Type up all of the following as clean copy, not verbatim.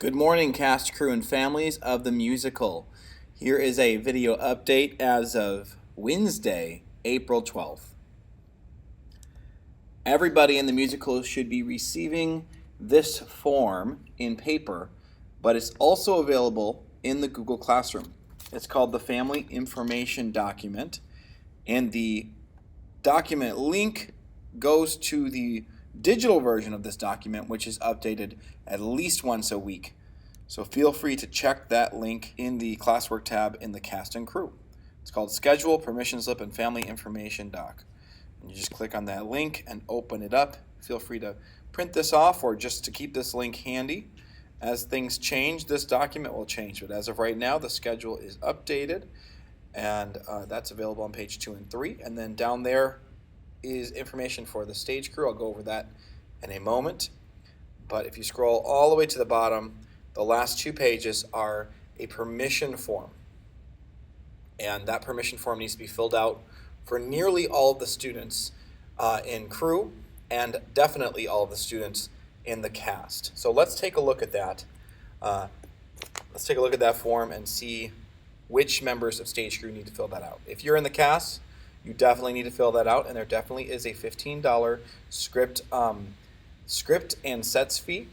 Good morning, cast, crew, and families of the musical. Here is a video update as of Wednesday, April 12th. Everybody in the musical should be receiving this form in paper, but it's also available in the Google Classroom. It's called the Family Information Document, and the document link goes to the digital version of this document, which is updated at least once a week. So feel free to check that link in the classwork tab in the cast and crew. It's called Schedule, Permission Slip, and Family Information Doc. And you just click on that link and open it up. Feel free to print this off or just to keep this link handy. As things change, this document will change. But as of right now, the schedule is updated, and that's available on page 2 and 3. And then down there is information for the stage crew. I'll go over that in a moment. But if you scroll all the way to the bottom, the last 2 pages are a permission form. And that permission form needs to be filled out for nearly all of the students in crew, and definitely all of the students in the cast. So let's take a look at that. Let's take a look at that form and see which members of stage crew need to fill that out. If you're in the cast, you definitely need to fill that out, and there definitely is a $15 script and sets fee.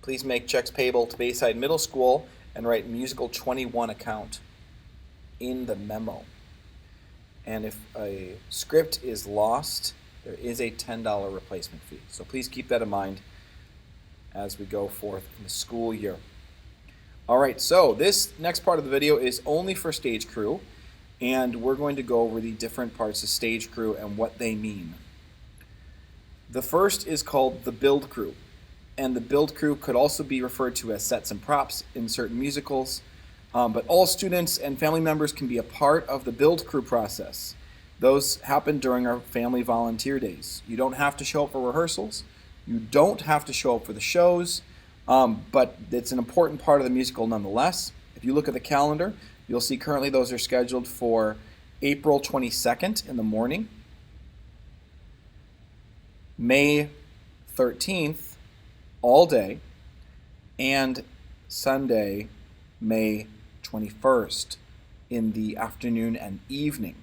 Please make checks payable to Bayside Middle School and write Musical 21 account in the memo. And if a script is lost, there is a $10 replacement fee. So please keep that in mind as we go forth in the school year. All right, so this next part of the video is only for stage crew, and we're going to go over the different parts of stage crew and what they mean. The first is called the build crew, and the build crew could also be referred to as sets and props in certain musicals, but all students and family members can be a part of the build crew process. Those happen during our family volunteer days. You don't have to show up for rehearsals, you don't have to show up for the shows, but it's an important part of the musical nonetheless. If you look at the calendar, you'll see currently those are scheduled for April 22nd in the morning, May 13th all day, and Sunday, May 21st in the afternoon and evening.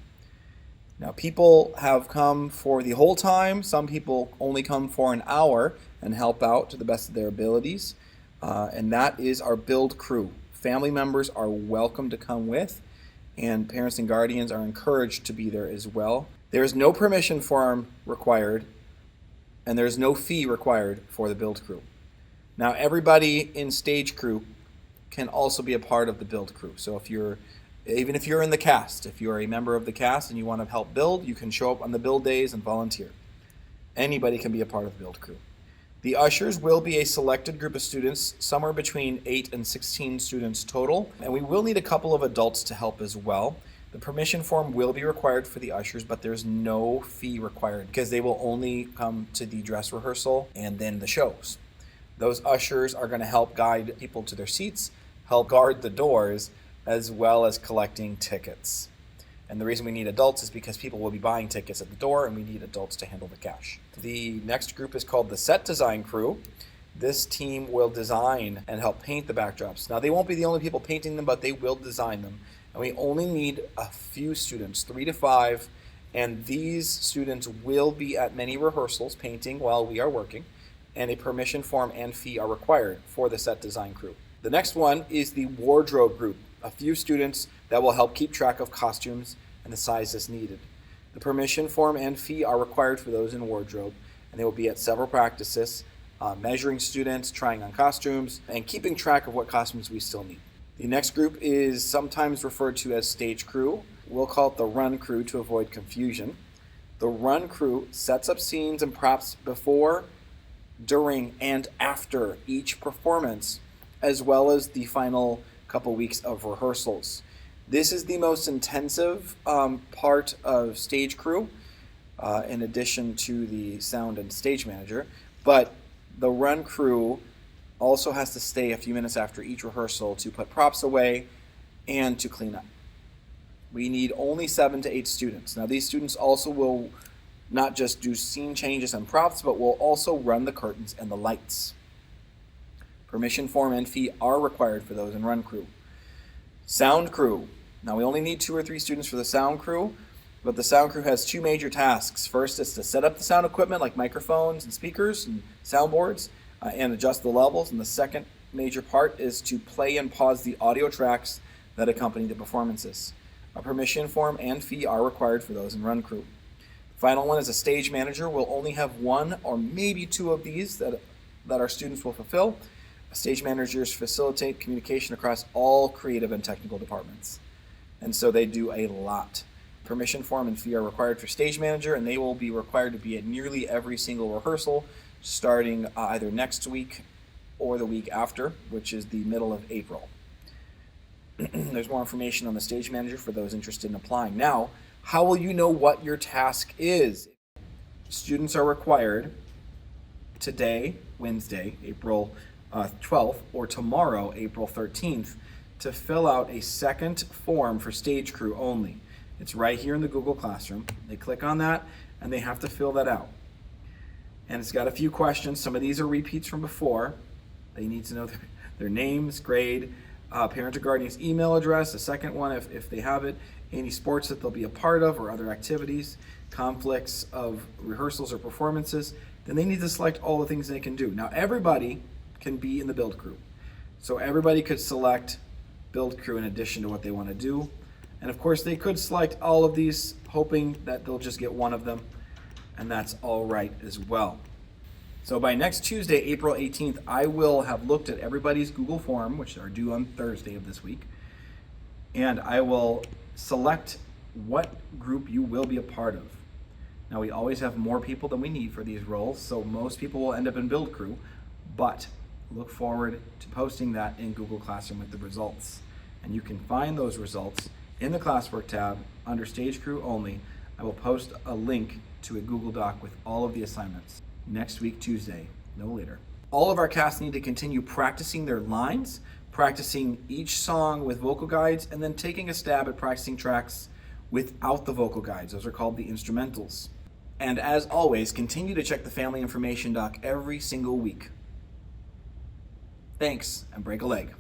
Now, people have come for the whole time. Some people only come for an hour and help out to the best of their abilities, and that is our build crew. Family members are welcome to come with, and parents and guardians are encouraged to be there as well. There is no permission form required, and there is no fee required for the build crew. Now, everybody in stage crew can also be a part of the build crew. So even if you're in the cast, if you're a member of the cast and you want to help build, you can show up on the build days and volunteer. Anybody can be a part of the build crew. The ushers will be a selected group of students, somewhere between 8 and 16 students total, and we will need a couple of adults to help as well. The permission form will be required for the ushers, but there's no fee required because they will only come to the dress rehearsal and then the shows. Those ushers are going to help guide people to their seats, help guard the doors, as well as collecting tickets. And the reason we need adults is because people will be buying tickets at the door, and we need adults to handle the cash. The next group is called the set design crew. This team will design and help paint the backdrops. Now, they won't be the only people painting them, but they will design them. And we only need a few students, 3 to 5, and these students will be at many rehearsals painting while we are working, and a permission form and fee are required for the set design crew. The next one is the wardrobe group, a few students that will help keep track of costumes and the sizes needed. The permission form and fee are required for those in wardrobe, and they will be at several practices, measuring students, trying on costumes, and keeping track of what costumes we still need. The next group is sometimes referred to as stage crew. We'll call it the run crew to avoid confusion. The run crew sets up scenes and props before, during, and after each performance, as well as the final couple weeks of rehearsals. This is the most intensive part of stage crew, in addition to the sound and stage manager, but the run crew also has to stay a few minutes after each rehearsal to put props away and to clean up. We need only 7 to 8 students. Now, these students also will not just do scene changes and props, but will also run the curtains and the lights. Permission form and fee are required for those in run crew. Sound crew. Now we only need 2 or 3 students for the sound crew, but the sound crew has 2 major tasks. First is to set up the sound equipment like microphones and speakers and soundboards and adjust the levels. And the second major part is to play and pause the audio tracks that accompany the performances. A permission form and fee are required for those in run crew. The final one is a stage manager. We'll only have 1 or maybe 2 of these that our students will fulfill. Stage managers facilitate communication across all creative and technical departments. And so they do a lot. Permission form and fee are required for stage manager, and they will be required to be at nearly every single rehearsal starting either next week or the week after, which is the middle of April. There's more information on the stage manager for those interested in applying. Now, how will you know what your task is? Students are required today, Wednesday, April 12th, or tomorrow, April 13th, to fill out a second form for stage crew only. It's right here in the Google Classroom. They click on that and they have to fill that out. And it's got a few questions. Some of these are repeats from before. They need to know their names, grade, parent or guardian's email address, the second one if they have it, any sports that they'll be a part of or other activities, conflicts of rehearsals or performances. Then they need to select all the things they can do. Now everybody can be in the build crew. So everybody could select build crew in addition to what they want to do. And of course they could select all of these hoping that they'll just get one of them, and that's all right as well. So by next Tuesday, April 18th, I will have looked at everybody's Google form, which are due on Thursday of this week, and I will select what group you will be a part of. Now we always have more people than we need for these roles, so most people will end up in build crew, but look forward to posting that in Google Classroom with the results. And you can find those results in the classwork tab under stage crew only. I will post a link to a Google Doc with all of the assignments next week, Tuesday, no later. All of our cast need to continue practicing their lines, practicing each song with vocal guides, and then taking a stab at practicing tracks without the vocal guides. Those are called the instrumentals. And as always, continue to check the Family Information Doc every single week. Thanks, and break a leg.